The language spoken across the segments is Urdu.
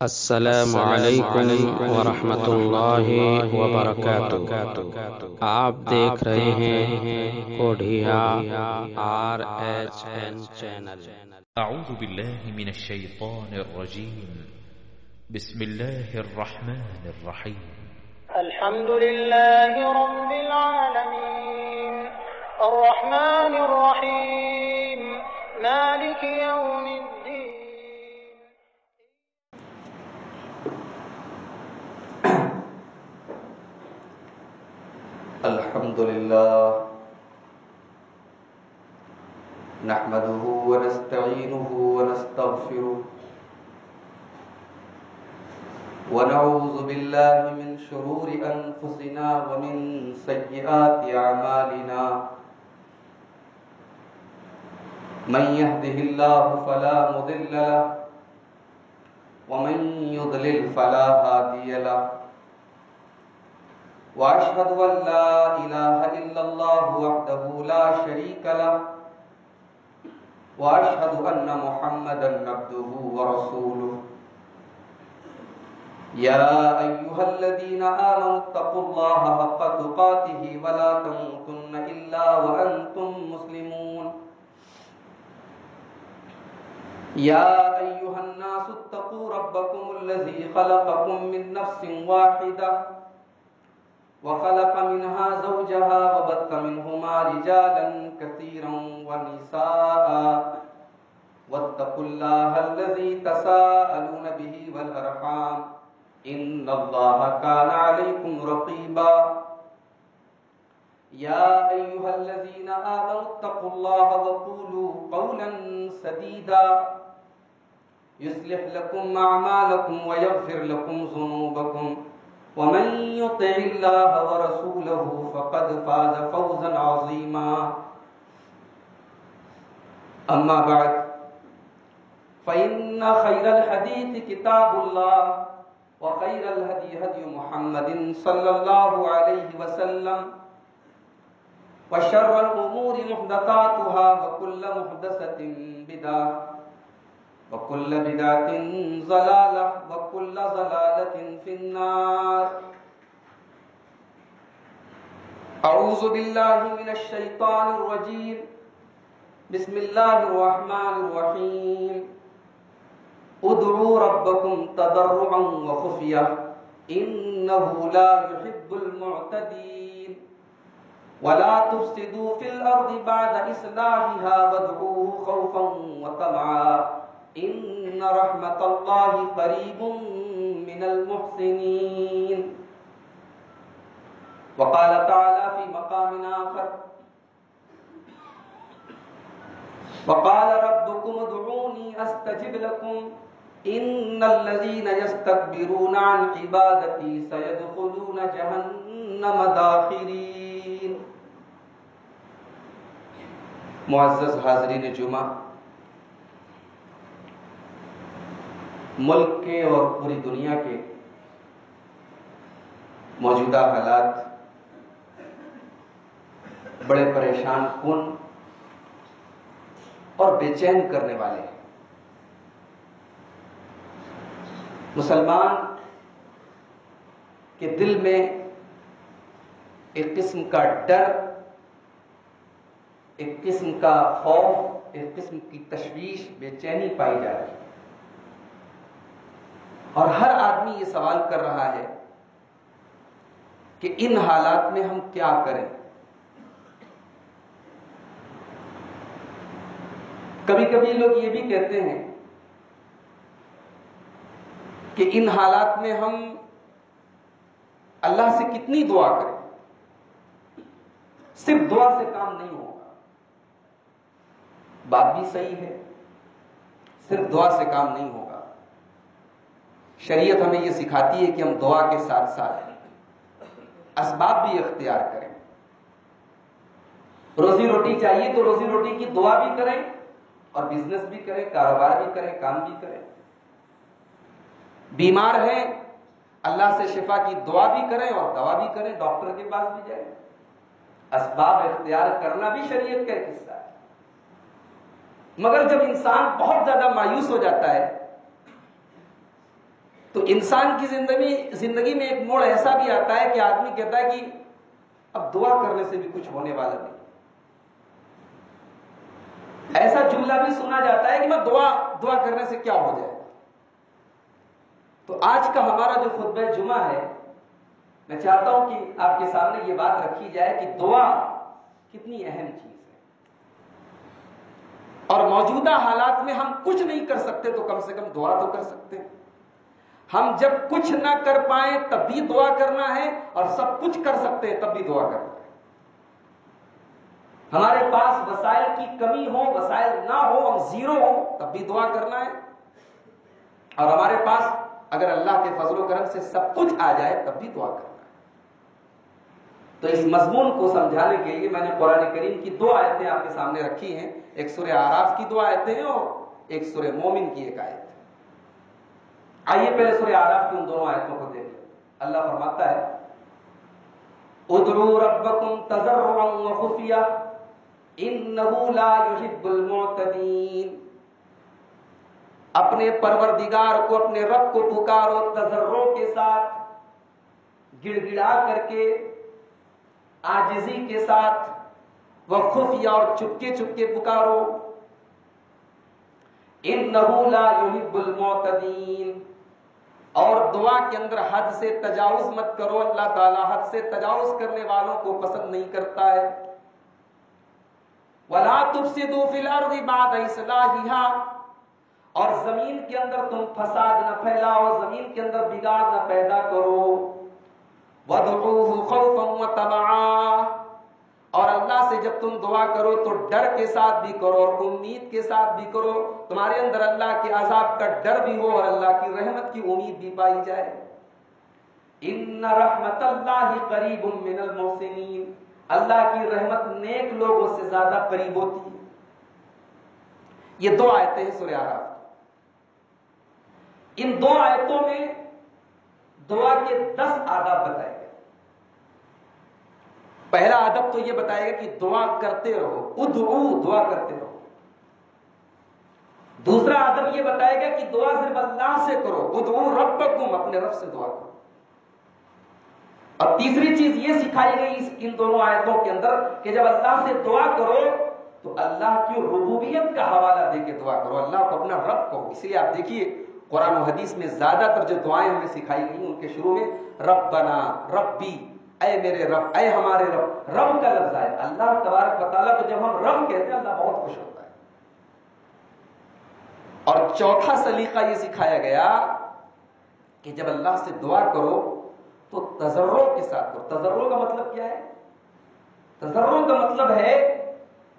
السلام علیکم ورحمۃ اللہ وبرکاتہ۔ آپ دیکھ رہے ہیں کوڈھیا RHN چینل۔ اعوذ باللہ من الشیطان الرجیم، بسم اللہ الرحمن الرحیم۔ الحمد للہ رب العالمین الرحمن الرحیم مالک یوم الدین۔ الحمد للہ نحمده ونستعینه ونستغفره ونعوذ باللہ من شرور انفسنا ومن سیئات اعمالنا، من يهده الله فلا مضل له ومن يضلل فلا هادي له، وأشهد أن لا إله إلا الله وحده لا شريك له، وأشهد أن محمدا عبده ورسوله۔ يا أيها الذين آمنوا اتقوا الله حق تقاته ولا تموتن إلا وأنتم مسلمون۔ يا أيها الناس اتقوا ربكم الذي خلقكم من نفس واحدة وخلق منها زوجها وبث منهما رجالا كثيرا ونساء، واتقوا الله الذي تساءلون به والأرحام إن الله كان عليكم رقيبا۔ يا أيها الذين آمنوا اتقوا الله وقولوا قولا سديدا يصلح لكم أعمالكم ويغفر لكم ذنوبكم، ومن يطع الله ورسوله فقد فاز فوزا عظيما۔ أما بعد فإن خير الحديث كتاب الله، وخير الهدي هدي محمد صلى الله عليه وسلم، وشر الأمور محدثاتها وكل محدثة بدعة، وكل بدعة ضلالة، وكل ضلالة في النار۔ أعوذ بالله من الشيطان الرجيم، بسم الله الرحمن الرحيم۔ ادعوا ربكم تضرعا وخفية إنه لا يحب المعتدين، ولا تفسدوا في الأرض بعد إصلاحها وادعوه خوفا وطمعا إن رحمة الله قريب من المحسنين۔ وقال تعالى في مقام آخر، وقال ربكم ادعوني أستجب لكم إن الذين يستكبرون عن عبادتي سيدخلون جهنم داخرين۔ معزز حاضرین جمعہ، ملک کے اور پوری دنیا کے موجودہ حالات بڑے پریشان کن اور بے چین کرنے والے ہیں۔ مسلمان کے دل میں ایک قسم کا ڈر، ایک قسم کا خوف، ایک قسم کی تشویش، بے چینی پائی جا رہی ہے، اور ہر آدمی یہ سوال کر رہا ہے کہ ان حالات میں ہم کیا کریں۔ کبھی کبھی لوگ یہ بھی کہتے ہیں کہ ان حالات میں ہم اللہ سے کتنی دعا کریں، صرف دعا سے کام نہیں ہوگا۔ بات بھی صحیح ہے، صرف دعا سے کام نہیں ہوگا۔ شریعت ہمیں یہ سکھاتی ہے کہ ہم دعا کے ساتھ ساتھ اسباب بھی اختیار کریں۔ روزی روٹی چاہیے تو روزی روٹی کی دعا بھی کریں، اور بزنس بھی کریں، کاروبار بھی کریں، کام بھی کریں۔ بیمار ہیں، اللہ سے شفا کی دعا بھی کریں اور دوا بھی کریں، ڈاکٹر کے پاس بھی جائیں۔ اسباب اختیار کرنا بھی شریعت کا ایک حصہ ہے۔ مگر جب انسان بہت زیادہ مایوس ہو جاتا ہے تو انسان کی زندگی میں ایک موڑ ایسا بھی آتا ہے کہ آدمی کہتا ہے کہ اب دعا کرنے سے بھی کچھ ہونے والا نہیں. ایسا جملہ بھی سنا جاتا ہے کہ میں دعا کرنے سے کیا ہو جائے. تو آج کا ہمارا جو خطبہ جمعہ ہے، میں چاہتا ہوں کہ آپ کے سامنے یہ بات رکھی جائے کہ دعا کتنی اہم چیز ہے، اور موجودہ حالات میں ہم کچھ نہیں کر سکتے تو کم سے کم دعا تو کر سکتے ہیں. ہم جب کچھ نہ کر پائیں تب بھی دعا کرنا ہے، اور سب کچھ کر سکتے ہیں تب بھی دعا کرنا ہے. ہمارے پاس وسائل کی کمی ہو، وسائل نہ ہو، ہم زیرو ہو تب بھی دعا کرنا ہے، اور ہمارے پاس اگر اللہ کے فضل و کرم سے سب کچھ آ جائے تب بھی دعا کرنا ہے. تو اس مضمون کو سمجھانے کے لیے میں نے قرآن کریم کی 2 آیتیں آپ کے سامنے رکھی ہیں. ایک سورہ اعراف کی 2 آیتیں ہیں اور ایک سورہ مومن کی 1 آیت ہے. آئیے پہلے سورہ اعراف کی ان دونوں آیتوں کو دیکھ لیں. اللہ فرماتا ہے ادعوا ربکم تضرعا وخفیا انہ لا یحب المعتدین. اپنے پروردگار کو، اپنے رب کو پکارو تضرع کے ساتھ، گڑ گڑا کر کے، عاجزی کے ساتھ، وخفیا اور چپکے چپکے پکارو. انہ لا یحب المعتدین. اور دعا کے اندر حد سے تجاوز مت کرو، اللہ تعالیٰ حد سے تجاوز کرنے والوں کو پسند نہیں کرتا ہے. وَلَا تُفْسِدُوا فِي الْأَرْضِ بَعْدَ إِصْلَاحِهَا. اور زمین کے اندر تم فساد نہ پھیلاؤ، زمین کے اندر بگاڑ نہ پیدا کرو. وَادْعُوهُ خَوْفًا وَطَمَعًا. اور اللہ سے جب تم دعا کرو تو ڈر کے ساتھ بھی کرو اور امید کے ساتھ بھی کرو. تمہارے اندر اللہ کے عذاب کا ڈر بھی ہو اور اللہ کی رحمت کی امید بھی پائی جائے. ان رحمت اللہ قریب من المحسنین. اللہ کی رحمت نیک لوگوں سے زیادہ قریب ہوتی ہے. یہ 2 آیتیں ہیں سورہ اعراف. ان 2 آیتوں میں دعا کے 10 آداب بتائے گئے. پہلا ادب تو یہ بتائے گا کہ دعا کرتے رہو، ادعو، دعا کرتے رہو. دوسرا ادب یہ بتائے گا کہ دعا صرف اللہ سے کرو، ادعو ربکم، اپنے رب سے دعا کرو. اور تیسری چیز یہ سکھائی گئی ان دونوں آیتوں کے اندر کہ جب اللہ سے دعا کرو تو اللہ کی ربوبیت کا حوالہ دے کے دعا کرو، اللہ کو اپنا رب کہو. اس لیے آپ دیکھیے قرآن و حدیث میں زیادہ تر جو دعائیں ہمیں سکھائی گئی ان کے شروع میں ربنا، ربی، اے میرے رب، اے ہمارے رب. رب کا لفظ ہے. اللہ تبارک و تعالیٰ کو جب ہم رب کہتے ہیں اللہ بہت خوش ہوتا ہے. اور چوتھا سلیقہ یہ سکھایا گیا کہ جب اللہ سے دعا کرو تو تضرع کے ساتھ کرو. تضرع کا مطلب کیا ہے؟ تضرع کا مطلب ہے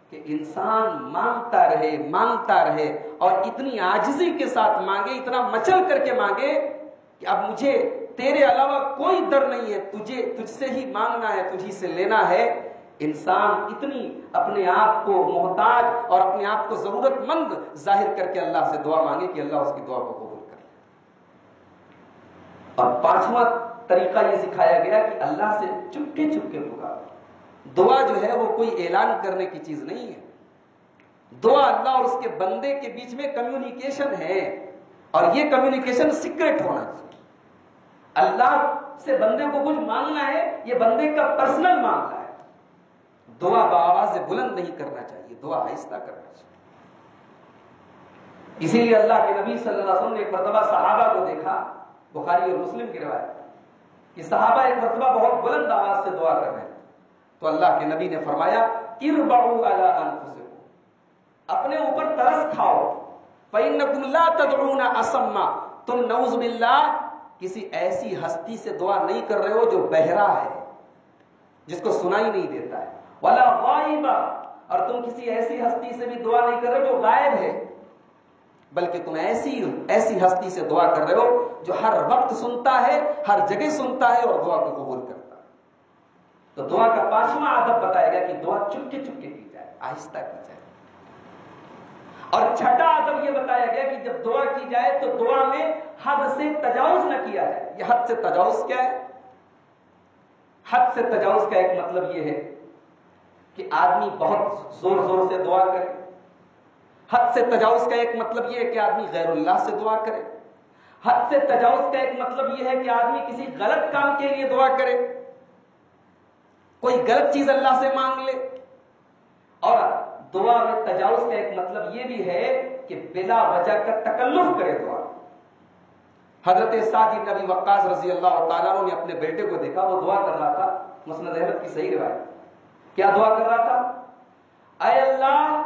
کہ انسان مانگتا رہے اور اتنی عاجزی کے ساتھ مانگے، اتنا مچل کر کے مانگے کہ اب مجھے تیرے علاوہ کوئی در نہیں ہے، تجھ سے ہی مانگنا ہے، تجھی سے لینا ہے. انسان اتنی اپنے آپ کو محتاج اور اپنے آپ کو ضرورت مند ظاہر کر کے اللہ سے دعا مانگے کہ اللہ اس کی دعا کو قبول کر لے. اور 5واں طریقہ یہ سکھایا گیا کہ اللہ سے چپکے چپکے پکارو. دعا جو ہے وہ کوئی اعلان کرنے کی چیز نہیں ہے. دعا اللہ اور اس کے بندے کے بیچ میں کمیونیکیشن ہے، اور یہ کمیونیکیشن سیکرٹ ہونا چاہیے. اللہ سے بندے کو کچھ مانگنا ہے، یہ بندے کا پرسنل معاملہ ہے. دعا بآواز بلند نہیں کرنا چاہیے، دعا آہستہ کرنا چاہیے. اسی لیے اللہ کے نبی صلی اللہ علیہ وسلم نے ایک مرتبہ صحابہ کو دیکھا، بخاری اور مسلم کی روایت کہ صحابہ ایک مرتبہ بہت بلند آواز سے دعا کر رہے ہیں تو اللہ کے نبی نے فرمایا اربعوا علی انفسکم، اپنے اوپر ترس کھاؤ. فإنکم لا تدعون اصما، تم نعوذ باللہ کسی ایسی ہستی سے دعا نہیں کر رہے ہو جو بہرا ہے، جس کو سنائی نہیں دیتا ہے. ولا غائبا، اور تم کسی ایسی ہستی سے بھی دعا نہیں کر رہے جو غائب ہے، بلکہ تم ایسی ہستی سے دعا کر رہے ہو جو ہر وقت سنتا ہے، ہر جگہ سنتا ہے اور دعا کو قبول کرتا ہے. تو دعا کا 5واں آدب بتایا گیا کہ دعا چپکے چپکے کی جائے، آہستہ کی جائے. اور 6واں آدب یہ بتایا گیا کہ جب دعا کی جائے تو دعا میں حد سے تجاوز نہ کیا جائے. یہ حد سے تجاوز کیا ہے؟ حد سے تجاوز کا ایک مطلب یہ ہے کہ آدمی بہت زور زور سے دعا کرے. حد سے تجاوز کا ایک مطلب یہ ہے کہ آدمی غیر اللہ سے دعا کرے. حد سے تجاوز کا ایک مطلب یہ ہے کہ آدمی کسی غلط کام کے لیے دعا کرے، کوئی غلط چیز اللہ سے مانگ لے. اور دعا میں تجاوز کا ایک مطلب یہ بھی ہے کہ بلا وجہ کا تکلف کرے دعا. حضرت سعد بن ابی وقاص رضی اللہ تعالیٰ عنہ نے اپنے بیٹے کو دیکھا، وہ دعا کر رہا تھا، مسند احمد کی صحیح روایت. کیا دعا کر رہا تھا؟ اے اللہ،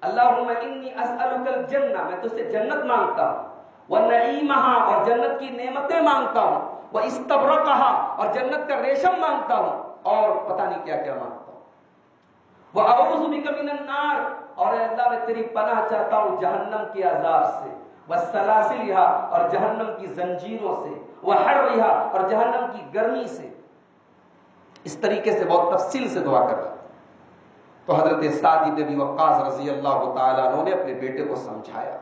اللہم انی اسألک الجنہ، میں تجھ سے جنت مانگتا ہوں، ونعیمہا، اور جنت کی نعمتیں مانگتا ہوں، واستبرقہا، اور جنت کا ریشم مانگتا ہوں، اور پتہ نہیں کیا کیا مانگتا ہوں، واعوذ بک من النار، اور اے اللہ میں تیری پناہ چاہتا ہوں جہنم کے عذاب سے، والسلاسلہا، اور جہنم کی زنجیروں سے، وحرہا، اور جہنم کی گرمی سے. اس طریقے سے بہت تفصیل سے دعا کر رہا. تو حضرت سعد بن ابی وقاص رضی اللہ تعالیٰ عنہ نے اپنے بیٹے کو سمجھایا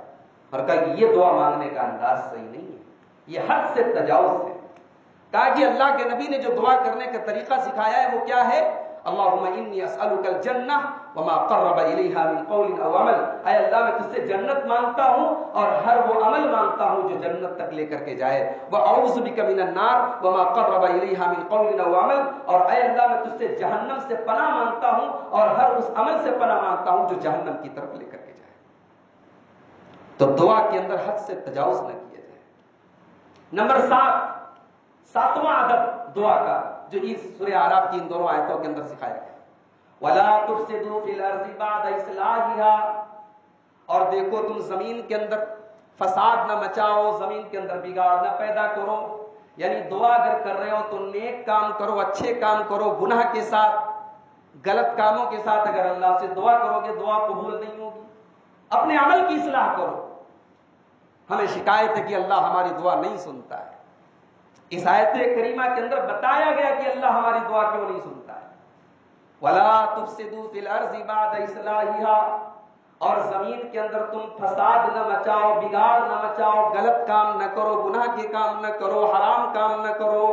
اور کہا کہ یہ دعا مانگنے کا انداز صحیح نہیں ہے، یہ حد سے تجاوز ہے. کہا کہ اللہ کے نبی نے جو دعا کرنے کا طریقہ سکھایا ہے وہ کیا ہے؟ اللہم انی اسألک الجنہ وما قرب الیہا من قول او عمل، اے اللہ میں تجھ سے جنت مانگتا ہوں اور ہر وہ عمل مانگتا ہوں جو جنت تک لے کر کے جائے، واعوذ بک من النار وما قرب الیہا من قول او عمل، اور اے اللہ میں تجھ سے جہنم سے پناہ مانگتا ہوں اور ہر اس عمل سے پناہ مانگتا ہوں جو جہنم کی طرف لے کر کے جائے. تو دعا کے اندر حد سے تجاوز نہ کیا جائے. نمبر 7، ساتواں ادب دعا کا جو اس سورہ اعراف کی ان دونوں آیتوں کے اندر سکھایا گیا، وَلَا تُفْسِدُوا فِي الْأَرْضِ بَعْدَ إِصْلَاحِهَا، اور دیکھو تم زمین کے اندر فساد نہ مچاؤ، زمین کے اندر بگاڑ نہ پیدا کرو. یعنی دعا اگر کر رہے ہو تو نیک کام کرو، اچھے کام کرو، گناہ کے ساتھ، غلط کاموں کے ساتھ اگر اللہ سے دعا کرو گے دعا قبول نہیں ہوگی. اپنے عمل کی اصلاح کرو. ہمیں شکایت ہے کہ اللہ ہماری دعا نہیں سنتا ہے. اس آیت کریمہ کے اندر بتایا گیا کہ اللہ ہماری دعا کیوں نہیں سنتا ہے. وَلَا تُفْسِدُوا فِي الْأَرْضِ بَعْدَ إِصْلَاحِهَا، اور زمین کے اندر تم فساد نہ مچاؤ، بگاڑ نہ مچاؤ، غلط کام نہ کرو، گناہ کے کام نہ کرو، حرام کام نہ کرو.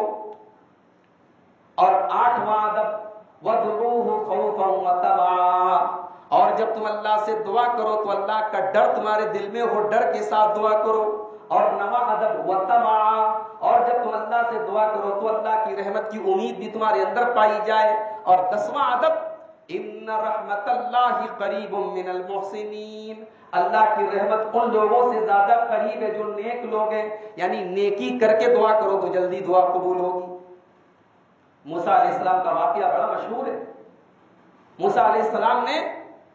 اور 8واں ادب وَادْعُوهُ خَوْفًا وَطَمَعًا، اور جب تم اللہ سے دعا کرو تو اللہ کا ڈر تمہارے دل میں ہو، ڈر کے ساتھ دعا کرو. اور 9واں ادب وَطَمَعًا، اور جب تم اللہ سے دعا کرو تو اللہ کی رحمت کی امید بھی تمہارے اندر پائی جائے. اور 10واں ادب ان رحمت اللہ قریب من المحسنین، اللہ کی رحمت ان لوگوں سے زیادہ قریب ہے جو نیک لوگ ہیں. یعنی نیکی کر کے دعا کرو تو جلدی دعا قبول ہوگی. موسیٰ علیہ السلام کا واقعہ بڑا مشہور ہے. موسیٰ علیہ السلام نے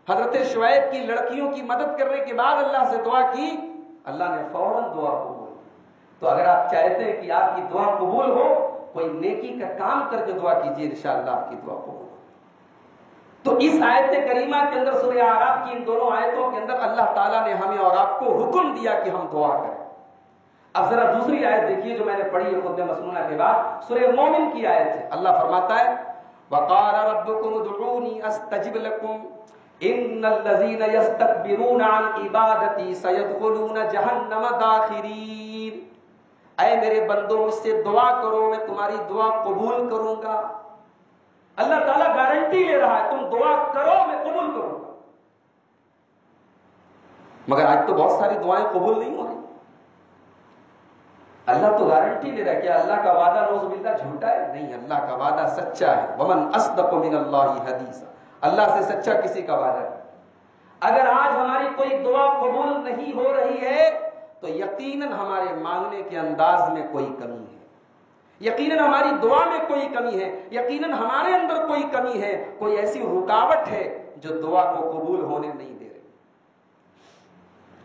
حضرت شعیب کی لڑکیوں کی مدد کرنے کے بعد اللہ سے دعا کی، اللہ نے فوراً دعا قبول. تو اگر آپ چاہتے ہیں کہ آپ کی دعا قبول ہو، کوئی نیکی کا کام کر کے دعا کیجیے، انشاءاللہ آپ کی دعا قبول ہو. تو اس آیت کریمہ کے اندر سورہ اعراف کی ان دونوں آیتوں کے اندر اللہ تعالیٰ نے ہمیں اور آپ کو حکم دیا کہ ہم دعا کریں. اب ذرا دوسری آیت دیکھیے جو میں نے پڑھی ہے خطبہ مسنونہ کے بعد، سورہ مومن کی آیت ہے. اللہ فرماتا ہے وَقَالَ رَبُّكُمُ ادْعُونِي أَسْتَجِبْ لَكُمْ إِنَّ الَّذِينَ يَسْتَكْبِرُونَ عَنْ عِبَادَتِي سَيَدْخُلُونَ جَهَنَّمَ دَاخِرِينَ، اے میرے بندوں مجھ سے دعا کرو، میں تمہاری دعا قبول کروں گا. اللہ تعالیٰ گارنٹی لے رہا ہے تم دعا کرو میں قبول کروں گا. مگر آج تو بہت ساری دعائیں قبول نہیں ہو رہی. اللہ تو گارنٹی لے رہا ہے. کیا اللہ کا وعدہ نعوذ باللہ جھوٹا ہے؟ نہیں، اللہ کا وعدہ سچا ہے. ومن اصدق من اللہ حدیثا، اللہ سے سچا کسی کا وعدہ ہے. اگر آج ہماری کوئی دعا قبول نہیں ہو رہی ہے تو یقیناً ہمارے مانگنے کے انداز میں کوئی کمی ہے، یقیناً ہماری دعا میں کوئی کمی ہے، یقیناً ہمارے اندر کوئی کمی ہے، کوئی ایسی رکاوٹ ہے جو دعا کو قبول ہونے نہیں دے رہی.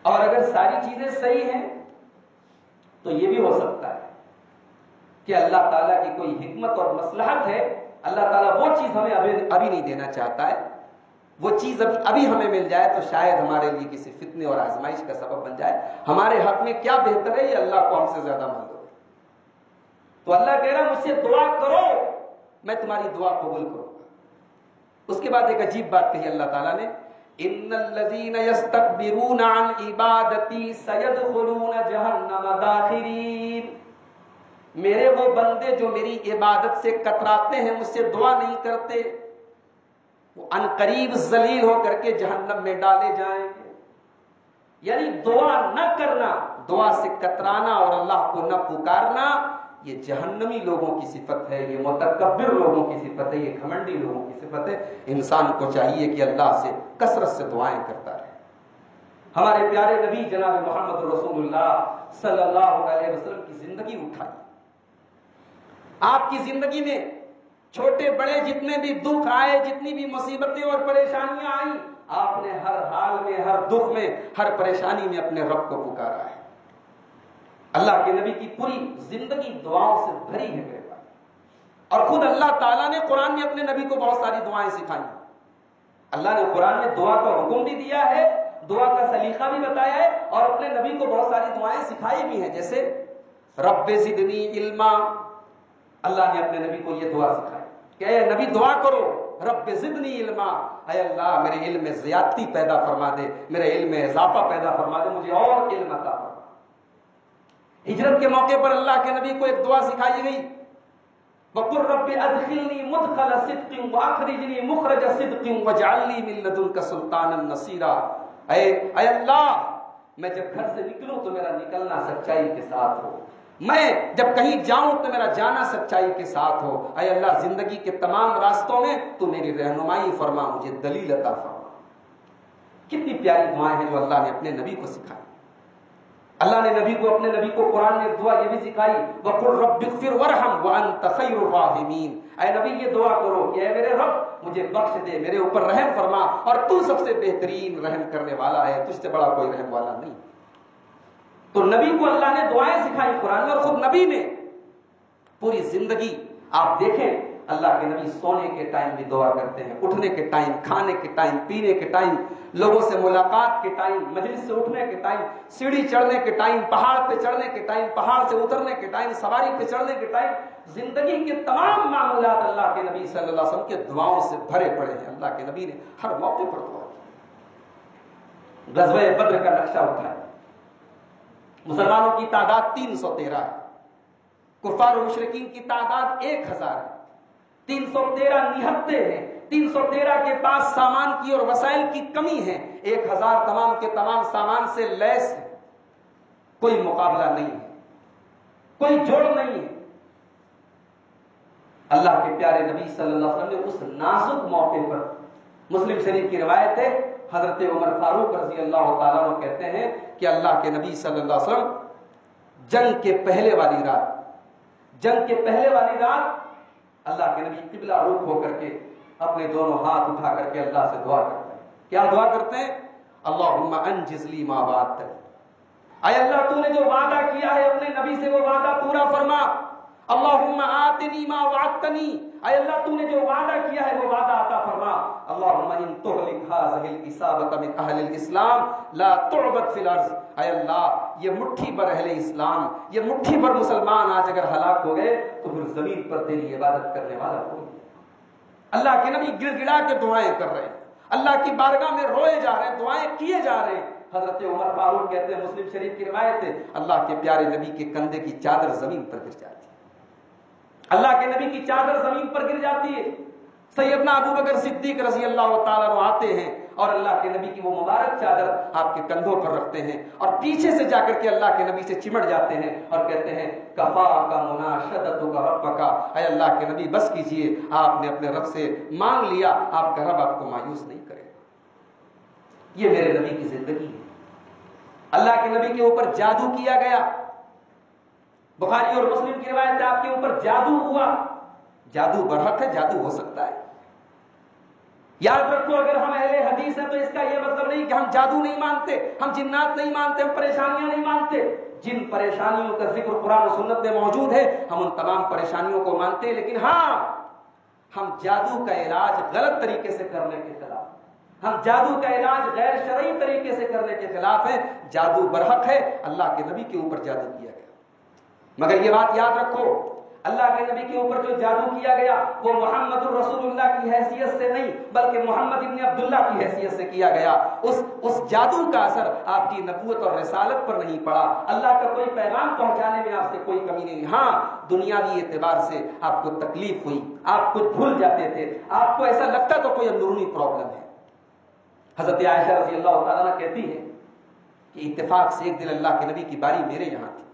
اور اگر ساری چیزیں صحیح ہیں تو یہ بھی ہو سکتا ہے کہ اللہ تعالیٰ کی کوئی حکمت اور مصلحت ہے، اللہ تعالیٰ وہ چیز ہمیں ابھی نہیں دینا چاہتا ہے، وہ چیز ابھی ہمیں مل جائے تو شاید ہمارے لیے کسی فتنے اور آزمائش کا سبب بن جائے. ہمارے حق میں کیا بہتر ہے یہ اللہ کو ہم سے زیادہ معلوم ہے. تو اللہ کہہ رہا مجھ سے دعا کرو میں تمہاری دعا قبول کروں گا. اس کے بعد ایک عجیب بات کہی اللہ تعالیٰ نے، ان الذین یستکبرون عن عبادتی سیدخلون جہنم داخرین، میرے وہ بندے جو میری عبادت سے کتراتے ہیں، مجھ سے دعا نہیں کرتے، وہ ان قریب ذلیل ہو کر کے جہنم میں ڈالے جائیں گے. یعنی دعا نہ کرنا، دعا سے کترانا اور اللہ کو نہ پکارنا یہ جہنمی لوگوں کی صفت ہے، یہ متکبر لوگوں کی صفت ہے، یہ گھمنڈی لوگوں کی صفت ہے۔ انسان کو چاہیے کہ اللہ سے کثرت سے دعائیں کرتا رہے۔ ہمارے پیارے نبی جناب محمد رسول اللہ صلی اللہ علیہ وسلم کی زندگی اٹھائی، آپ کی زندگی میں چھوٹے بڑے جتنے بھی دکھ آئے، جتنی بھی مصیبتیں اور پریشانیاں آئیں، آپ نے ہر حال میں، ہر دکھ میں، ہر پریشانی میں اپنے رب کو پکارا ہے۔ اللہ کے نبی کی پوری زندگی دعاؤں سے بھری ہے میرے بھائی، اور خود اللہ تعالیٰ نے قرآن میں اپنے نبی کو بہت ساری دعائیں سکھائی۔ اللہ نے قرآن میں دعا کا حکم بھی دیا ہے، دعا کا سلیقہ بھی بتایا ہے، اور اپنے نبی کو بہت ساری دعائیں سکھائی بھی ہیں، جیسے رب زدنی علما۔ اللہ نے اپنے نبی کو یہ دعا سکھائی کہ اے نبی دعا کرو، رب زدنی علما، اے اللہ میرے علم میں زیادتی پیدا فرما دے، میرے علم میں اضافہ پیدا فرما دے، مجھے اور علم عطا فرما۔ ہجرت کے موقع پر اللہ کے نبی کو ایک دعا سکھائی گئی، وَقُلْ رَبِّ أَدْخِلْنِي مُدْخَلَ صِدْقٍ وَأَخْرِجْنِي مُخْرَجَ صِدْقٍ وَاجْعَلْ لِي مِن لَّدُنكَ سُلْطَانًا نَصِيرًا۔ اے اللہ میں جب گھر سے نکلوں تو میرا نکلنا سچائی کے ساتھ ہو، میں جب کہیں جاؤں تو میرا جانا سچائی کے ساتھ ہو۔ اے اللہ زندگی کے تمام راستوں میں تو میری رہنمائی فرما، مجھے دلیل عطا فرما۔ کتنی پیاری دعائیں ہیں جو اللہ نے اپنے نبی کو سکھائی۔ اللہ نے نبی کو، اپنے نبی کو قرآن میں دعا یہ بھی سکھائی، وَقُلْ رَبِّ اغْفِرْ وَارْحَمْ وَأَنْتَ خَيْرُ الرَّاحِمِينَ۔ اے نبی یہ دعا کرو کہ اے میرے رب مجھے بخش دے، میرے اوپر رحم فرما، اور تو سب سے بہترین رحم کرنے والا ہے، تجھ سے بڑا کوئی رحم والا نہیں۔ تو نبی کو اللہ نے دعائیں سکھائی قرآن میں، اور خود نبی نے پوری زندگی آپ دیکھیں، اللہ کے نبی سونے کے ٹائم بھی دعا کرتے ہیں، اٹھنے کے ٹائم، کھانے کے ٹائم، پینے کے ٹائم، لوگوں سے ملاقات کے ٹائم، مجلس سے اٹھنے کے ٹائم، سیڑھی چڑھنے کے ٹائم، پہاڑ پہ چڑھنے کے ٹائم، پہاڑ سے اترنے کے ٹائم، سواری پہ چڑھنے کے ٹائم، زندگی کے تمام معاملات اللہ کے نبی صلی اللہ علیہ وسلم کے دعاؤں سے بھرے پڑے ہیں۔ اللہ کے نبی نے ہر موقع پر دعا کی۔ غزوہ بدر کا نقشہ اٹھایا، مسلمانوں کی تعداد 313 ہے، کفار و مشرکین کی تعداد 1000 ہے، 313 نہتے ہیں، 313 کے پاس سامان کی اور وسائل کی کمی ہے، 1000 تمام کے تمام سامان سے لیس ہے، کوئی مقابلہ نہیں ہے، کوئی جوڑ نہیں ہے۔ اللہ کے پیارے نبی صلی اللہ علیہ وسلم نے اس نازک موقع پر، مسلم شریف کی روایت ہے، حضرت عمر فاروق رضی اللہ تعالیٰ عنہ کہتے ہیں کہ اللہ کے نبی صلی اللہ علیہ وسلم جنگ کے پہلے والی رات اللہ کے نبی قبلہ رخ ہو کر کے اپنے دونوں ہاتھ اٹھا کر کے اللہ سے دعا کرتے ہیں۔ کیا دعا کرتے ہیں؟ اللہم انجز لی ما وعدتنی، اے اللہ تو نے جو وعدہ کیا ہے اپنے نبی سے وہ وعدہ پورا فرما۔ اللہم آتنی ما وعدتنی، اے اللہ تو نے جو وعدہ کیا ہے وہ وعدہ عطا فرما۔ اللہم ان تہلک ھذہ الاسابۃ من اہل الاسلام لا تعبد فی الارض، اے اللہ یہ مٹھی بھر اہل اسلام، یہ مٹھی بھر مسلمان آج اگر ہلاک ہو گئے تو پھر زمین پر تیری عبادت کرنے والا کوئی نہیں۔ اللہ کے نبی گڑ گڑا کے دعائیں کر رہے ہیں، اللہ کی بارگاہ میں روئے جا رہے ہیں، دعائیں کیے جا رہے ہیں۔ حضرت عمر فاروق کہتے ہیں، مسلم شریف کی روایت ہے، اللہ کے پیارے نبی کے کندھے کی چادر زمین پر گر جاتی ہے، اللہ کے نبی کی چادر زمین پر گر جاتی ہے۔ سیدنا ابو بکر صدیق رضی اللہ تعالیٰ عنہ آتے ہیں اور اللہ کے نبی کی وہ مبارک چادر آپ کے کندھوں پر رکھتے ہیں اور پیچھے سے جا کر کے اللہ کے نبی سے چمٹ جاتے ہیں اور کہتے ہیں کفا کا مناشدتک ربک، اے اللہ کے نبی بس کیجئے، آپ نے اپنے رب سے مانگ لیا، آپ کا رب آپ کو مایوس نہیں کرے گا۔ یہ میرے نبی کی زندگی ہے۔ اللہ کے نبی کے اوپر جادو کیا گیا، بخاری اور مسلم کی روایت ہے آپ کے اوپر جادو ہوا۔ جادو برحق ہے، جادو ہو سکتا ہے۔ یاد رکھو اگر ہم اہل حدیث ہیں تو اس کا یہ مطلب نہیں کہ ہم جادو نہیں مانتے، ہم جنات نہیں مانتے، ہم پریشانیاں نہیں مانتے۔ جن پریشانیوں کا ذکر قرآن و سنت میں موجود ہے ہم ان تمام پریشانیوں کو مانتے ہیں، لیکن ہاں ہم جادو کا علاج غلط طریقے سے کرنے کے خلاف، ہم جادو کا علاج غیر شرعی طریقے سے کرنے کے خلاف ہیں۔ جادو برحق ہے، اللہ کے نبی کے اوپر جادو کیا گیا، مگر یہ بات یاد رکھو اللہ کے نبی کے اوپر جو جادو کیا گیا وہ محمد الرسول اللہ کی حیثیت سے نہیں بلکہ محمد ابن عبداللہ کی حیثیت سے کیا گیا۔ اس جادو کا اثر آپ کی نبوت اور رسالت پر نہیں پڑا، اللہ کا کوئی پیغام پہنچانے میں آپ سے کوئی کمی نہیں۔ ہاں دنیاوی اعتبار سے آپ کو تکلیف ہوئی، آپ کچھ بھول جاتے تھے، آپ کو ایسا لگتا تو کوئی اندرونی پرابلم ہے۔ حضرت عائشہ رضی اللہ تعالیٰ عنہ کہتی ہے کہ اتفاق سے ایک دن اللہ کے نبی کی باری میرے یہاں تھی،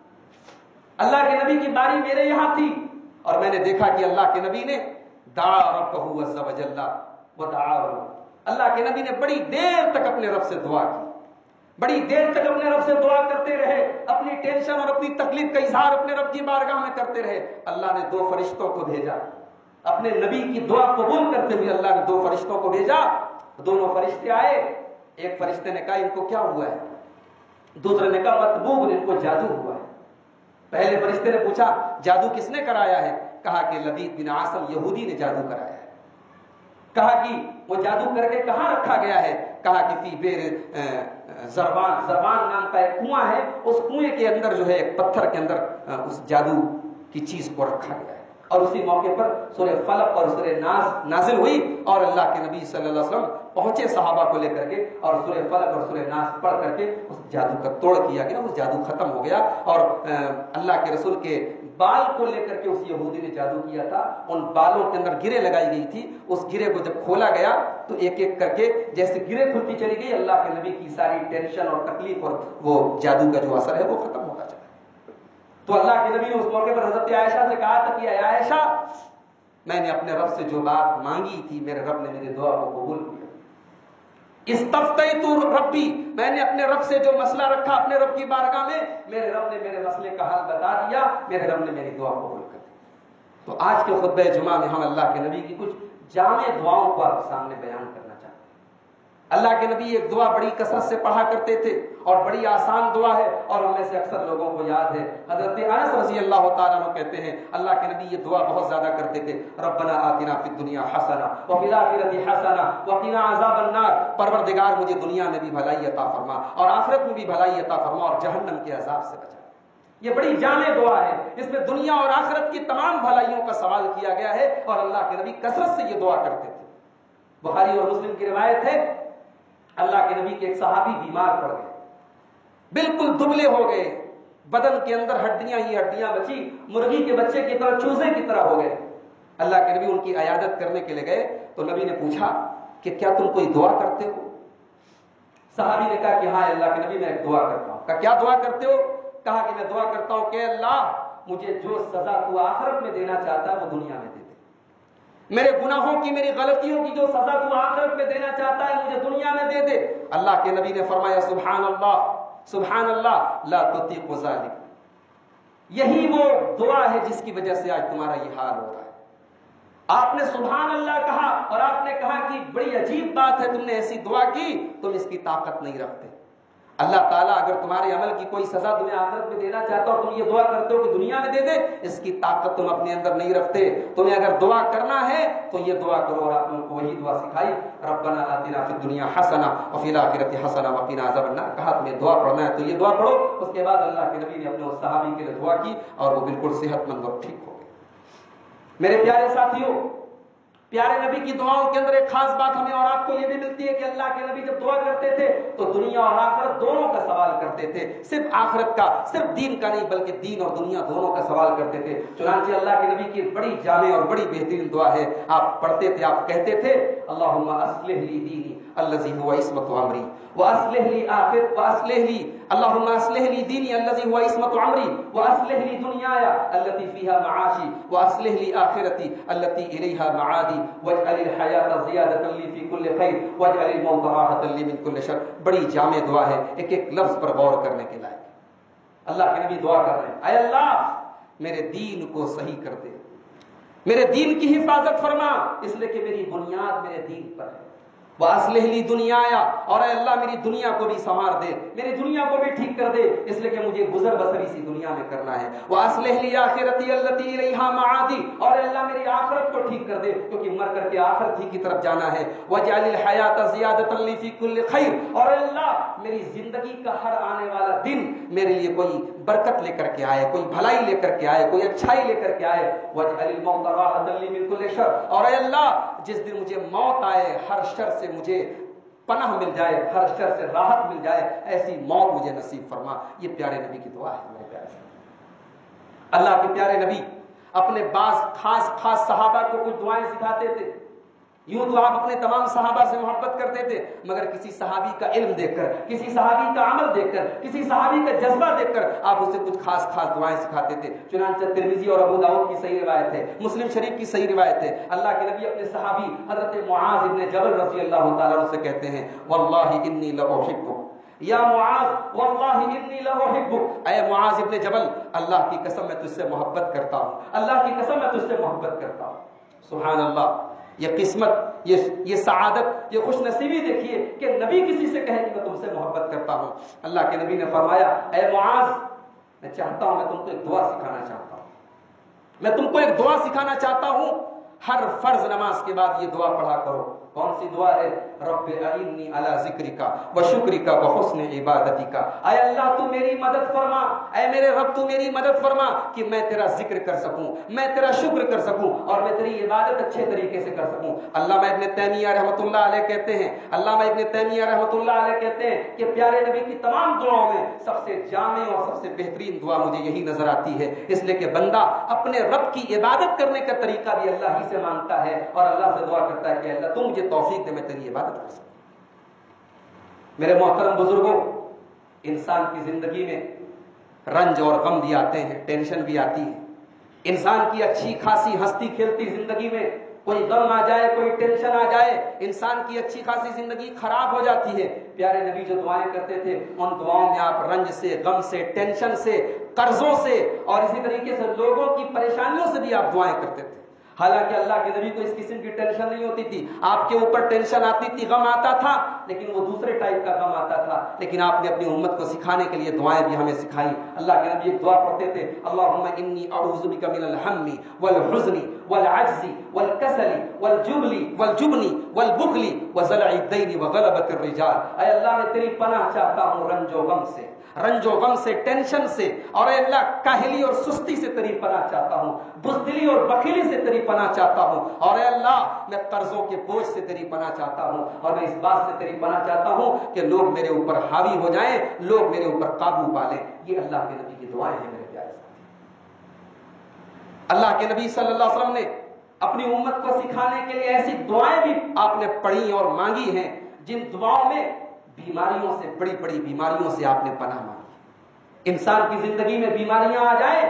اللہ کے نبی کی باری میرے یہاں تھی، اور میں نے دیکھا کہ اللہ کے نبی نے دعا ربہ عز وجل ودعاه، اللہ کے نبی نے بڑی دیر تک اپنے رب سے دعا کی، بڑی دیر تک اپنے رب سے دعا کرتے رہے، اپنی ٹینشن اور اپنی تکلیف کا اظہار اپنے رب کی بارگاہ میں کرتے رہے۔ اللہ نے 2 فرشتوں کو بھیجا، اپنے نبی کی دعا قبول کرتے ہوئے اللہ نے 2 فرشتوں کو بھیجا۔ دونوں فرشتے آئے، ایک فرشتے نے کہا ان کو کیا ہوا ہے، دوسرے نے کہا مطبوب، ان کو جادو ہوا ہے۔ پہلے فرشتے نے پوچھا جادو کس نے کرایا ہے؟ کہا کہ لبید بن عاصم یہودی نے جادو کرایا ہے۔ کہا کہ وہ جادو کر کے کہاں رکھا گیا ہے؟ کہا کہ فی بیر زربان نام کا ایک کنواں ہے، اس کنویں کے اندر جو ہے ایک پتھر کے اندر اس جادو کی چیز کو رکھا گیا ہے۔ اور اسی موقع پر سورہ فلق اور سورہ ناس نازل ہوئی، اور اللہ کے نبی صلی اللہ علیہ وسلم پہنچے صحابہ کو لے کر کے، اور سورہ فلق اور سورہ ناس پڑھ کر کے اس جادو کا توڑ کیا گیا، وہ جادو ختم ہو گیا۔ اور اللہ کے رسول کے بال کو لے کر کے اس یہودی نے جادو کیا تھا، ان بالوں کے اندر گرے لگائی گئی تھی، اس گرے کو جب کھولا گیا تو ایک ایک کر کے جیسے گرے کھلتی چلی گئی، اللہ کے نبی کی ساری ٹینشن اور تکلیف اور وہ جادو کا جو اثر ہے وہ ختم ہوتا چلا۔ تو اللہ کے نبی نے اس موقع پر حضرت عائشہ سے کہا تھا کہ اے عائشہ، میں نے اپنے رب سے جو بات مانگی تھی میرے رب نے میری دعا کو قبول کیا۔ استفتیت ربی، میں نے اپنے رب سے جو مسئلہ رکھا اپنے رب کی بارگاہ میں، میرے رب نے میرے مسئلے کا حل بتا دیا، میرے رب نے میری دعا قبول کر دی۔ تو آج کے خطبہ جمعہ میں ہم اللہ کے نبی کی کچھ جامع دعاؤں کو آپ سامنے بیان کرنا چاہتے ہیں۔ اللہ کے نبی ایک دعا بڑی کثرت سے پڑھا کرتے تھے اور بڑی آسان دعا ہے، اور ہم میں سے اکثر لوگوں کو یاد ہے۔ حضرت انس رضی اللہ تعالیٰ عنہ کہتے ہیں اللہ کے نبی یہ دعا بہت زیادہ کرتے تھے، ربنا آتنا فی الدنیا حسنہ وفی الآخرۃ حسنہ وقنا عذاب النار، پروردگار مجھے دنیا میں بھی بھلائی عطا فرما اور آخرت میں بھی بھلائی عطا فرما اور جہنم کے عذاب سے بچا۔ یہ بڑی جامع دعا ہے، اس میں دنیا اور آخرت کی تمام بھلائیوں کا سوال کیا گیا ہے، اور اللہ کے نبی کثرت سے یہ دعا کرتے تھے۔ بخاری اور مسلم کی روایت ہے، اللہ کے نبی کے ایک صحابی بیمار پڑ گئے، بالکل دبلے ہو گئے، بدن کے اندر ہڈیاں ہی ہڈیاں بچی، مرغی کے بچے کی طرح چوزے کی طرح ہو گئے۔ اللہ کے نبی ان کی عیادت کرنے کے لیے گئے تو نبی نے پوچھا کہ کیا تم کوئی دعا کرتے ہو؟ صحابی نے کہا کہ ہاں اللہ کے نبی میں ایک دعا کرتا ہوں۔ کہا کیا دعا کرتے ہو؟ کہا کہ میں دعا کرتا ہوں کہ اللہ مجھے جو سزا تو آخرت میں دینا چاہتا ہے وہ دنیا میں دے دے، میرے گناہوں کی میری غلطیوں کی جو سزا تو آخرت میں دینا چاہتا ہے مجھے دنیا میں دے دے۔ اللہ کے نبی نے فرمایا سبحان اللہ لا تطیق ذلک، یہی وہ دعا ہے جس کی وجہ سے آج تمہارا یہ حال ہو رہا ہے۔ آپ نے سبحان اللہ کہا اور آپ نے کہا کہ بڑی عجیب بات ہے، تم نے ایسی دعا کی، تم اس کی طاقت نہیں رکھتے۔ اللہ تعالیٰ اگر تمہارے عمل کی کوئی سزا تمہیں آخرت میں دینا چاہتا اور تم یہ دعا کرتے ہو کہ دنیا میں دے دے، اس کی طاقت تم اپنے اندر نہیں رکھتے۔ تمہیں اگر دعا کرنا ہے تو یہ دعا کرو، اور آپ نے کو وہی دعا سکھائی، ربنا آتنا فی الدنیا حسنہ وفی الآخرۃ حسنہ وقنا عذاب النار۔ کہا تمہیں دعا پڑھنا ہے تو یہ دعا پڑھو۔ اس کے بعد اللہ کے نبی نے اپنے اس صحابی کے لیے دعا کی اور وہ بالکل صحت مند اور ٹھیک ہو گئے۔ میرے پیارے ساتھیوں، پیارے نبی کی دعاؤں کے اندر ایک خاص بات ہمیں اور آپ کو یہ بھی ملتی ہے کہ اللہ کے نبی جب دعا کرتے تھے تو دنیا اور آخرت دونوں کا سوال کرتے تھے، صرف آخرت کا، صرف دین کا نہیں بلکہ دین اور دنیا دونوں کا سوال کرتے تھے۔ چنانچہ اللہ کے نبی کی بڑی جامع اور بڑی بہترین دعا ہے، آپ پڑھتے تھے، آپ کہتے تھے اللہم اصلح لی دینی الذی هو عصمت امری واصلح لی آخرت واصلح لی اللہم اصلح لی دینی الذی هو عصمت امری واصلح لی دنیایا التي فيها معاشی واصلح لی آخرتی التي الیہا معادی واجعل الحیاة زیادۃ لی فی کل خیر واجعل الموت راحۃ لی من کل شر۔ بڑی جامع دعا ہے، ایک ایک لفظ پر غور کرنے کے لائق۔ اللہ کے نبی دعا کر رہے ہیں، اے اللہ میرے دین کو صحیح کر دے، میرے دین کی حفاظت فرما، اس لیے کہ میری بنیاد میرے دین پر ہے۔ وَأَصْلِحْ لِي دُنْيَايَ، اور اے اللہ میری دنیا کو بھی سنوار دے، میری دنیا کو بھی ٹھیک کر دے، اس لیے کہ مجھے گزر بسر اسی دنیا میں کرنا ہے۔ وَأَصْلِحْ لِي آخِرَتِي الَّتِي إِلَيْهَا مَعَادِي، اور اے اللہ میری آخرت کو ٹھیک کر دے کیونکہ مر کر کے آخرت ہی کی طرف جانا ہے۔ وَاجْعَلِ الْحَيَاةَ زِيَادَةً لِّي فِي كُلِّ خَيْرٍ، اور اے اللہ میری زندگی کا ہر آنے والا دن میرے لیے کوئی برکت لے کر کے آئے، کوئی بھلائی لے کر کے آئے، کوئی اچھائی لے کر کے آئے۔ وَاجْعَلِ الْمَوْتَ رَاحَةً لِّي مِن كُلِّ شَرٍ، اور اے اللہ جس دن مجھے موت آئے ہر شر سے مجھے پناہ مل جائے، ہر شر سے راحت مل جائے، ایسی موت مجھے نصیب فرما۔ یہ پیارے نبی کی دعا ہے۔ میرے پیارے اللہ کے پیارے نبی اپنے بعض خاص صحابہ کو کچھ دعائیں سکھاتے تھے۔ یوں تو آپ اپنے تمام صحابہ سے محبت کرتے تھے، مگر کسی صحابی کا علم دیکھ کر، کسی صحابی کا عمل دیکھ کر، کسی صحابی کا جذبہ دیکھ کر آپ اسے کچھ خاص دعائیں سکھاتے تھے۔ چنانچہ ترمذی اور ابو داؤد کی صحیح روایت ہے، مسلم شریف کی صحیح روایت ہے، اللہ کے نبی اپنے صحابی حضرت معاذ ابن جبل رضی اللہ تعالیٰ عنہ سے کہتے ہیں واللہ انی لأحبک یا معاذ واللہ انی لأحبک، اے معاذ ابن جبل اللہ کی قسم میں تجھ سے محبت کرتا ہوں، اللہ کی قسم میں تجھ سے محبت کرتا ہوں۔ سبحان اللہ، یہ قسمت، یہ سعادت، یہ خوش نصیبی دیکھیے کہ نبی کسی سے کہے کہ میں تم سے محبت کرتا ہوں۔ اللہ کے نبی نے فرمایا اے معاذ میں چاہتا ہوں، میں تم کو ایک دعا سکھانا چاہتا ہوں، میں تم کو ایک دعا سکھانا چاہتا ہوں، ہر فرض نماز کے بعد یہ دعا پڑھا کرو۔ کون سی دعا ہے؟ رب اعنی علی ذکرک و شکرک و حسن عبادتک، اے اللہ تو میری مدد فرما، اے میرے رب تو میری مدد فرما کہ میں تیرا ذکر کر سکوں، میں تیرا شکر کر سکوں اور میں تیری عبادت اچھے طریقے سے کر سکوں۔ علامہ ابن تیمیہ رحمۃ اللہ علیہ کہتے ہیں، علامہ ابن تیمیہ رحمۃ اللہ علیہ کہتے ہیں کہ پیارے نبی کی تمام دعاؤں میں سب سے جامع اور سب سے بہترین دعا مجھے یہی نظر آتی ہے، اس لیے کہ بندہ اپنے رب کی عبادت کرنے کا طریقہ بھی اللہ ہی سے مانگتا ہے اور اللہ سے دعا کرتا ہے کہ اللہ تو مجھے توفیق دے میں تیری عبادت کر سکوں۔ میرے محترم بزرگوں، انسان کی زندگی میں رنج اور غم بھی آتے ہیں، ٹینشن بھی آتی ہے۔ انسان کی اچھی خاصی ہنستی کھیلتی زندگی میں کوئی غم آ جائے، کوئی ٹینشن آ جائے، انسان کی اچھی خاصی زندگی خراب ہو جاتی ہے۔ پیارے نبی جو دعائیں کرتے تھے ان دعاؤں میں آپ رنج سے، غم سے، ٹینشن سے، قرضوں سے اور اسی طریقے سے لوگوں کی پریشانیوں سے بھی آپ دعائیں کرتے تھے۔ حالانکہ اللہ کے نبی کو اس قسم کی ٹینشن نہیں ہوتی تھی، آپ کے اوپر ٹینشن آتی تھی، غم آتا تھا، لیکن وہ دوسرے ٹائپ کا غم آتا تھا، لیکن آپ نے اپنی امت کو سکھانے کے لیے دعائیں بھی ہمیں سکھائی۔ اللہ کے نبی ایک دعا پڑھتے تھے، اللہم انی اعوذ بک من الہم والحزن والعجز والکسل والجبن والبخل وضلع الدین وغلبۃ الرجال، اے اللہ میں تیری پناہ چاہتا ہوں رنج و غم سے، ٹینشن سے، اور اے اللہ کاہلی اور سستی سے تیری پناہ چاہتا ہوں، بزدلی اور بخیلی سے تیری پناہ چاہتا ہوں، اور اے اللہ میں قرضوں کے بوجھ سے تیری پناہ چاہتا ہوں، اور میں اس بات سے تیری پناہ چاہتا ہوں کہ لوگ میرے اوپر حاوی ہو جائیں، لوگ میرے اوپر قابو پا لیں۔ یہ اللہ کے نبی کی دعائیں ہیں میرے پیارے ساتھی۔ اللہ کے نبی صلی اللہ علیہ وسلم نے اپنی امت کو سکھانے کے لیے ایسی دعائیں بھی آپ نے پڑھی اور مانگی ہیں جن دعاؤں میں بیماریوں سے، بڑی بڑی بیماریوں سے آپ نے پناہ مانگی۔ انسان کی زندگی میں بیماریاں آ جائیں،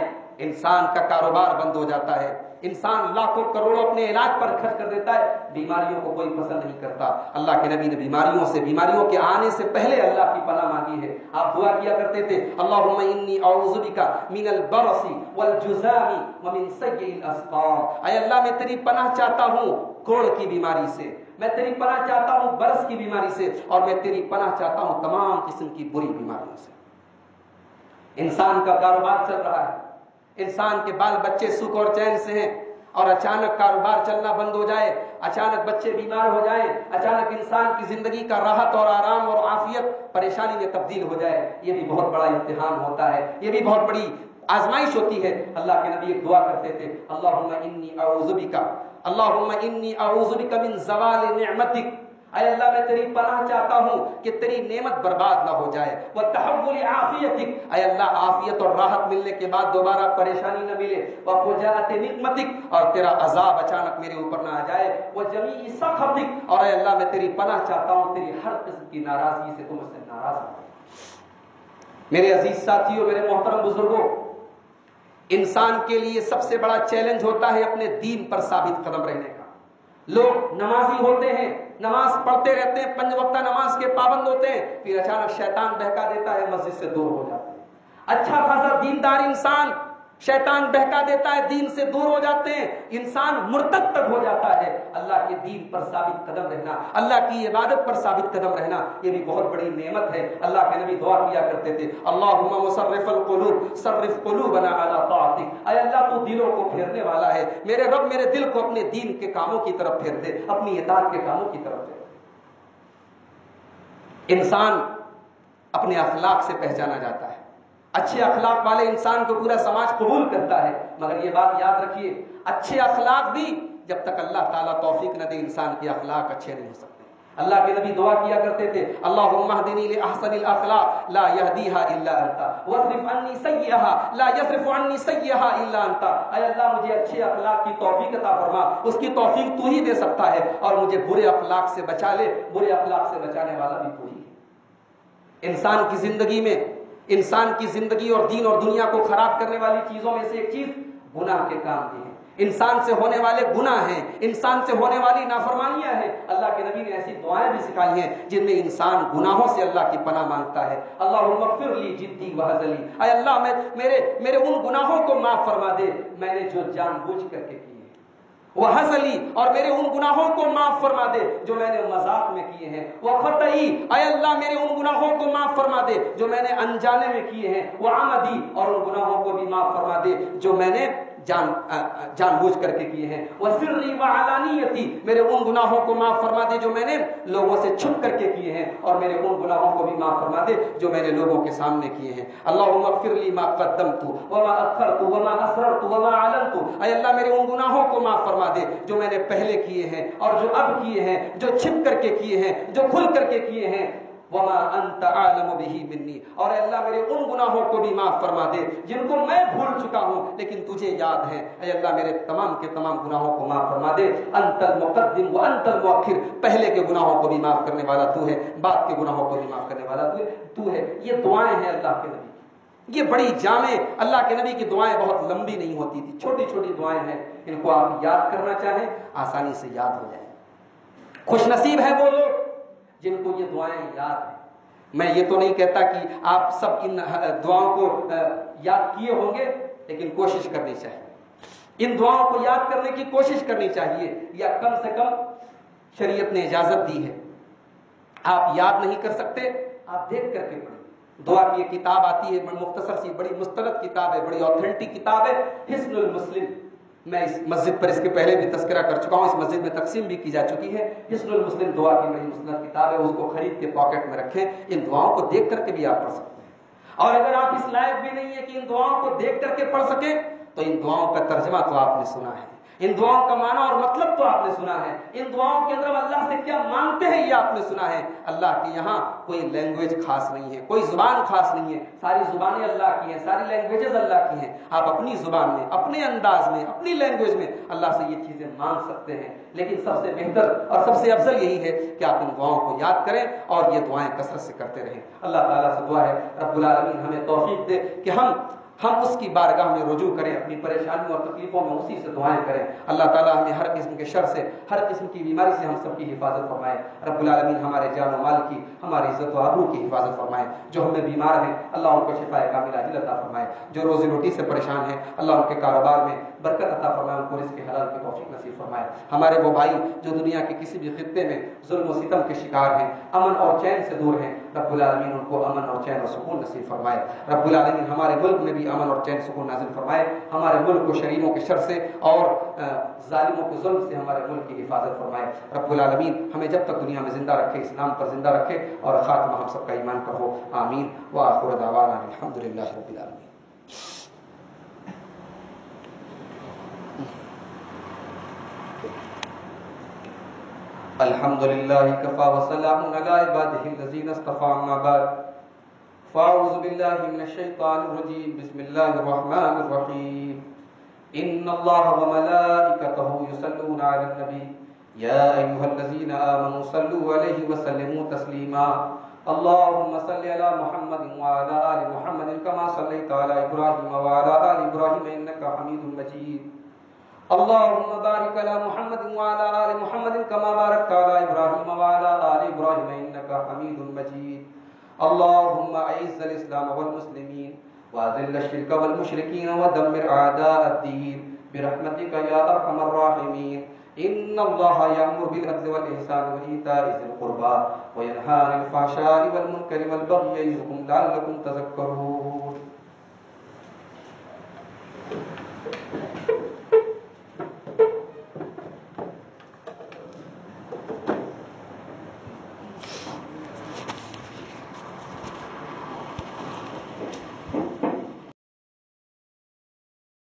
انسان کا کاروبار بند ہو جاتا ہے، انسان لاکھوں کروڑوں اپنے علاج پر خرچ کر دیتا ہے، بیماریوں کو کوئی پسند نہیں کرتا۔ اللہ کے نبی نے بیماریوں کے آنے سے پہلے اللہ کی پناہ مانگی ہے۔ آپ دعا کیا کرتے تھے، اللہم انی اعوذ بک من البرص والجذام ومن سیء الاسقام، اے اللہ میں تیری پناہ چاہتا ہوں کوڑ کی بیماری سے، میں تیری پناہ چاہتا ہوں برس کی بیماری سے، اور میں تیری پناہ چاہتا ہوں تمام قسم کی بری بیماریوں سے۔ انسان کا کاروبار چل رہا ہے، انسان کے بال بچے سکھ اور چین سے ہیں، اور اچانک کاروبار چلنا بند ہو جائے، اچانک بچے بیمار ہو جائیں، اچانک انسان کی زندگی کا راحت اور آرام اور عافیت پریشانی میں تبدیل ہو جائے، یہ بھی بہت بڑا امتحان ہوتا ہے، یہ بھی بہت بڑی آزمائش ہوتی ہے۔ اللہ کے نبی ایک دعا کرتے تھے، اللہم انی اعوذ بک من زوال نعمتک، اے اللہ میں تیری پناہ چاہتا ہوں کہ تیری نعمت برباد نہ ہو جائے، وتحول عافیتک، اے اللہ عافیت اور راحت ملنے کے بعد دوبارہ پریشانی نہ ملے، وفجاءت نقمتک، اور تیرا عذاب اچانک میرے اوپر نہ آ جائے، وجمیع سخطک، اور اے اللہ میں تیری پناہ چاہتا ہوں تیری ہر قسم کی ناراضگی سے، تم سے ناراض ہو۔ میرے عزیز ساتھیوں، میرے محترم بزرگوں، انسان کے لیے سب سے بڑا چیلنج ہوتا ہے اپنے دین پر ثابت قدم رہنے کا۔ لوگ نمازی ہوتے ہیں، نماز پڑھتے رہتے ہیں، 5 وقتہ نماز کے پابند ہوتے ہیں، پھر اچانک شیطان بہکا دیتا ہے، مسجد سے دور ہو جاتے ہیں۔ اچھا خاصا دیندار انسان شیطان بہکا دیتا ہے، دین سے دور ہو جاتے ہیں، انسان مرتد تک ہو جاتا ہے۔ اللہ کے دین پر ثابت قدم رہنا، اللہ کی عبادت پر ثابت قدم رہنا، یہ بھی بہت بڑی نعمت ہے۔ اللہ کے نبی دعا کیا کرتے تھے، اللہم مصرف القلوب صرف قلوبنا علی طاعتک، اے اللہ تو دلوں کو پھیرنے والا ہے، میرے رب میرے دل کو اپنے دین کے کاموں کی طرف پھیر دے، اپنی اطاعت کے کاموں کی طرف پھیر دے۔ انسان اپنے اخلاق سے پہچانا جاتا ہے، اچھے اخلاق والے انسان کو پورا سماج قبول کرتا ہے، مگر یہ بات یاد رکھیے، اچھے اخلاق بھی جب تک اللہ تعالیٰ توفیق نہ دے انسان کے اخلاق اچھے نہیں ہو سکتے۔ اللہ کے نبی دعا کیا کرتے تھے اللہم اہدنی لاحسن الاخلاق لا یہدیہا الا انت واصرف عنی سیئہا لا یصرف عنی سیئہا الا انت، اے اللہ مجھے اچھے اخلاق کی توفیق عطا فرما، اس کی توفیق تو ہی دے سکتا ہے، اور مجھے برے اخلاق سے بچا لے، برے اخلاق سے بچانے والا بھی تو ہی ہے۔ انسان کی زندگی اور دین اور دنیا کو خراب کرنے والی چیزوں میں سے ایک چیز گناہ کے کام بھی ہے۔ انسان سے ہونے والے گناہ ہیں، انسان سے ہونے والی نافرمانیاں ہیں۔ اللہ کے نبی نے ایسی دعائیں بھی سکھائی ہیں جن میں انسان گناہوں سے اللہ کی پناہ مانگتا ہے۔ اللہم اغفر لی جدی وہزلی، اے اللہ میرے ان گناہوں کو معاف فرما دے میں نے جو جان بوجھ کر کے کیے ہیں، وہزلی، اور میرے ان گناہوں کو معاف فرما دے جو میں نے مذاق میں کیے ہیں، وخطئی، اے اللہ میرے ان گناہوں کو معاف فرما دے جو میں نے انجانے میں کیے ہیں، وعمدی، اور ان گناہوں کو بھی معاف فرما دے جو میں نے جان بوجھ کر کے کیے ہیں، وسری وعلانیتی، میرے ان گناہوں کو معاف فرما دے جو میں نے لوگوں سے چھپ کر کے کیے ہیں، اور میرے ان گناہوں کو بھی معاف فرما دے جو میں نے لوگوں کے سامنے کیے ہیں۔ اللہم اغفر لی ما قدمت وما اخرت وما اسررت وما اعلنت، اے اللہ میرے ان گناہوں کو معاف فرما دے جو میں نے پہلے کیے ہیں اور جو اب کیے ہیں، جو چھپ کر کے کیے ہیں، جو کھل کر کے کیے ہیں، وما انت عالم به منی، اور اے اللہ میرے ان گناہوں کو بھی معاف فرما دے جن کو میں بھول چکا ہوں لیکن تجھے یاد ہے۔ اے اللہ میرے تمام کے تمام گناہوں کو معاف فرما دے۔ انت المقدم وانت المؤخر، پہلے کے گناہوں کو بھی معاف کرنے والا تو ہے، بعد کے گناہوں کو بھی معاف کرنے والا تو ہے۔ یہ دعائیں ہیں اللہ کے نبی، یہ بڑی جامع، اللہ کے نبی کی دعائیں بہت لمبی نہیں ہوتی تھی، چھوٹی چھوٹی دعائیں ہیں، ان کو آپ یاد کرنا چاہیں آسانی سے یاد ہو جائیں۔ خوش نصیب ہے وہ لوگ جن کو یہ دعائیں یاد ہیں۔ میں یہ تو نہیں کہتا کہ آپ سب ان دعاؤں کو یاد کیے ہوں گے، لیکن کوشش کرنی چاہیے، ان دعاؤں کو یاد کرنے کی کوشش کرنی چاہیے، یا کم سے کم شریعت نے اجازت دی ہے۔ آپ یاد نہیں کر سکتے، آپ دیکھ کر کے پڑھیں۔ دعا کی ایک کتاب آتی ہے، مختصر سی، بڑی مستند کتاب ہے، بڑی آتھینٹک کتاب ہے، حصن المسلم۔ میں اس مسجد پر اس کے پہلے بھی تذکرہ کر چکا ہوں، اس مسجد میں تقسیم بھی کی جا چکی ہے۔ حصن المسلم دعا کی بڑی مستند کتاب ہے، اس کو خرید کے پاکٹ میں رکھیں، ان دعاؤں کو دیکھ کر کے بھی آپ پڑھ سکتے ہیں۔ اور اگر آپ اس لائق بھی نہیں ہے کہ ان دعاؤں کو دیکھ کر کے پڑھ سکیں تو ان دعاؤں کا ترجمہ تو آپ نے سنا ہے، ان دعاؤں کا معنی اور مطلب تو آپ نے سنا ہے، ان دعاؤں کے اندر اللہ سے کیا مانگتے ہیں یہ آپ نے سنا ہے۔ اللہ کے یہاں کوئی لینگویج خاص نہیں ہے، کوئی زبان خاص نہیں ہے، ساری زبانیں اللہ کی ہیں، ساری لینگویجز اللہ کی ہیں۔ آپ اپنی زبان میں، اپنے انداز میں، اپنی لینگویج میں اللہ سے یہ چیزیں مانگ سکتے ہیں، لیکن سب سے بہتر اور سب سے افضل یہی ہے کہ آپ ان دعاؤں کو یاد کریں اور یہ دعائیں کثرت سے کرتے رہیں۔ اللہ تعالیٰ سے دعا ہے رب العالمین ہمیں توفیق دے کہ ہم اس کی بارگاہ میں رجوع کریں، اپنی پریشانیوں اور تکلیفوں میں اسی سے دعائیں کریں۔ اللہ تعالیٰ ہمیں ہر قسم کے شر سے، ہر قسم کی بیماری سے ہم سب کی حفاظت فرمائے۔ رب العالمین ہمارے جان و مال کی، ہماری عزت و آبرو کی حفاظت فرمائے۔ جو ہم میں بیمار ہیں اللہ ان کو شفا کاملہ عاجل عطا فرمائے، جو روزی روٹی سے پریشان ہیں اللہ ان کے کاروبار میں برکت عطا فرمائے، ان کو رزق حلال کی توفیق نصیب فرمائے۔ ہمارے وہ بھائی جو دنیا کے کسی بھی خطے میں ظلم و ستم کے شکار ہیں، امن اور چین سے دور ہیں، رب العالمین ان کو امن اور چین اور سکون نصیب فرمائے۔ رب العالمین ہمارے ملک میں بھی امن اور چین سکون نازل فرمائے، ہمارے ملک کو شریروں کے شر سے اور ظالموں کے ظلم سے ہمارے ملک کی حفاظت فرمائے۔ رب العالمین ہمیں جب تک دنیا میں زندہ رکھے، اسلام پر زندہ رکھے، اور خاتمہ ہم سب کا ایمان پر ہو، آمین۔ وآخر دعوانا الحمدللہ رب العالمین۔ الحمد للہ کفا وسلام علی عبادہ الذین اصطفى، اما بعد فاعوذ باللہ من الشیطان الرجیم، بسم اللہ الرحمن الرحیم۔ ان اللہ وملائکتہ یصلون علی النبی یا ایھا الذین آمنوا صلوا علیہ وسلموا تسلیما۔ اللهم صل على محمد وعلى آل محمد كما صليت على إبراهيم وعلى آل إبراهيم إنك حميد مجيد۔ اللهم بارك على محمد وعلى آل محمد كما باركت على إبراهيم وعلى آل إبراهيم إنك حميد مجيد۔ اللهم أعز الإسلام والمسلمين وأذل الشرك والمشركين ودمر أعداء الدين برحمتك يا أرحم الراحمين۔ إن الله يأمر بالعدل والإحسان وإيتاء ذي القربى وينهى عن الفحشاء والمنكر والبغي يعظكم لعلكم تذكرون۔